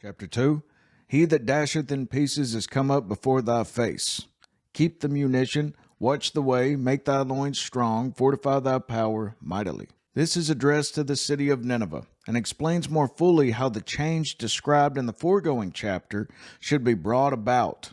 Chapter 2. He that dasheth in pieces is come up before thy face. Keep the munition, watch the way, make thy loins strong, fortify thy power mightily. This is addressed to the city of Nineveh, and explains more fully how the change described in the foregoing chapter should be brought about.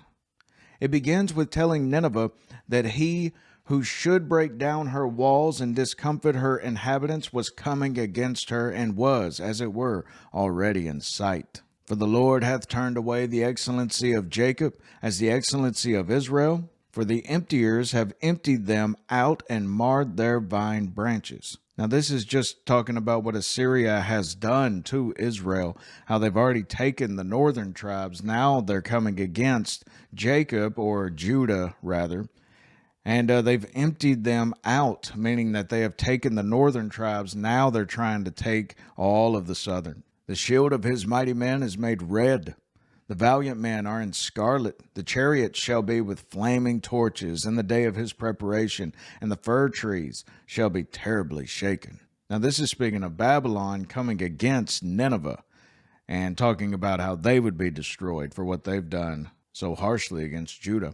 It begins with telling Nineveh that he who should break down her walls and discomfit her inhabitants was coming against her, and was, as it were, already in sight. For the Lord hath turned away the excellency of Jacob as the excellency of Israel, for the emptiers have emptied them out and marred their vine branches. Now this is just talking about what Assyria has done to Israel, how they've already taken the northern tribes. Now they're coming against Jacob, or Judah rather, and they've emptied them out, meaning that they have taken the northern tribes. Now they're trying to take all of the southern. The shield of his mighty men is made red. The valiant men are in scarlet. The chariots shall be with flaming torches in the day of his preparation, and the fir trees shall be terribly shaken. Now this is speaking of Babylon coming against Nineveh, and talking about how they would be destroyed for what they've done so harshly against Judah.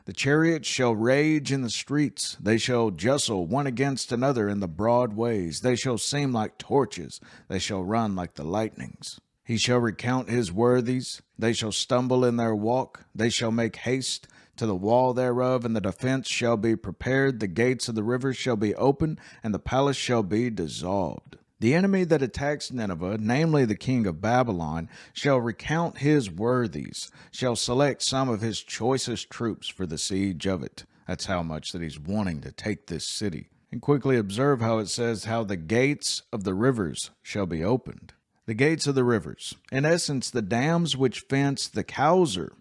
The chariots shall rage in the streets. They shall justle one against another in the broad ways. They shall seem like torches. They shall run like the lightnings. He shall recount his worthies. They shall stumble in their walk. They shall make haste to the wall thereof, and the defense shall be prepared. The gates of the rivers shall be open, and the palace shall be dissolved. The enemy that attacks Nineveh, namely the king of Babylon, shall recount his worthies, shall select some of his choicest troops for the siege of it. That's how much that he's wanting to take this city. And quickly observe how it says how the gates of the rivers shall be opened. The gates of the rivers. In essence, the dams which fence the Causer,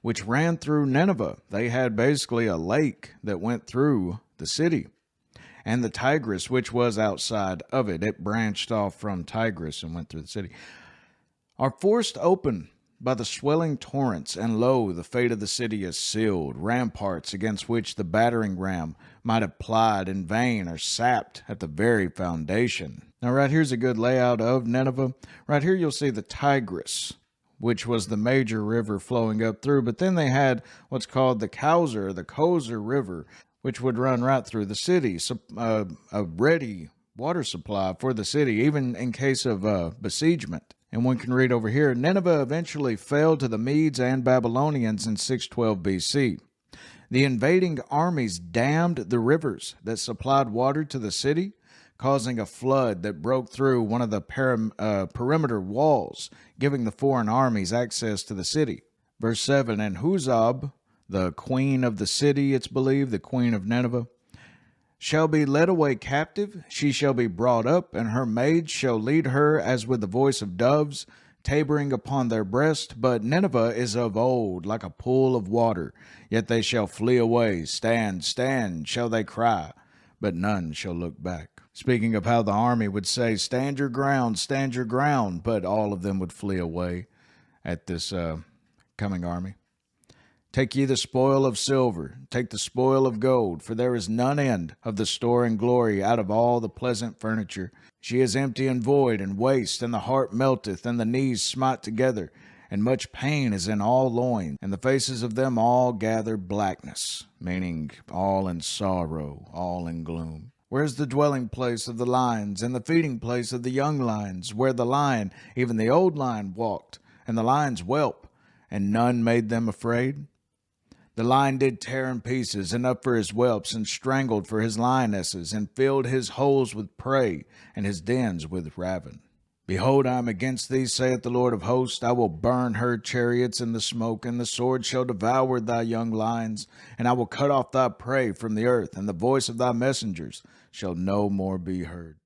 which ran through Nineveh. They had basically a lake that went through the city. And the Tigris, which was outside of it, it branched off from Tigris and went through the city, are forced open by the swelling torrents, and lo, the fate of the city is sealed. Ramparts against which the battering ram might have plied in vain are sapped at the very foundation. Now right here's a good layout of Nineveh. Right here you'll see the Tigris, which was the major river flowing up through, but then they had what's called the Koser River, which would run right through the city, so, a ready water supply for the city, even in case of besiegement. And one can read over here, Nineveh eventually fell to the Medes and Babylonians in 612 BC. The invading armies dammed the rivers that supplied water to the city, causing a flood that broke through one of the perimeter walls, giving the foreign armies access to the city. Verse 7, and Huzzab, the queen of the city, it's believed, the queen of Nineveh, shall be led away captive. She shall be brought up, and her maids shall lead her as with the voice of doves, tabering upon their breast. But Nineveh is of old, like a pool of water. Yet they shall flee away. Stand, stand, shall they cry, but none shall look back. Speaking of how the army would say, stand your ground, but all of them would flee away at this coming army. Take ye the spoil of silver, take the spoil of gold, for there is none end of the store and glory out of all the pleasant furniture. She is empty and void and waste, and the heart melteth, and the knees smite together, and much pain is in all loins, and the faces of them all gather blackness, meaning all in sorrow, all in gloom. Where's the dwelling place of the lions, and the feeding place of the young lions, where the lion, even the old lion, walked, and the lions whelp, and none made them afraid? The lion did tear in pieces, enough for his whelps, and strangled for his lionesses, and filled his holes with prey, and his dens with ravin. Behold, I am against thee, saith the Lord of hosts. I will burn her chariots in the smoke, and the sword shall devour thy young lions, and I will cut off thy prey from the earth, and the voice of thy messengers shall no more be heard.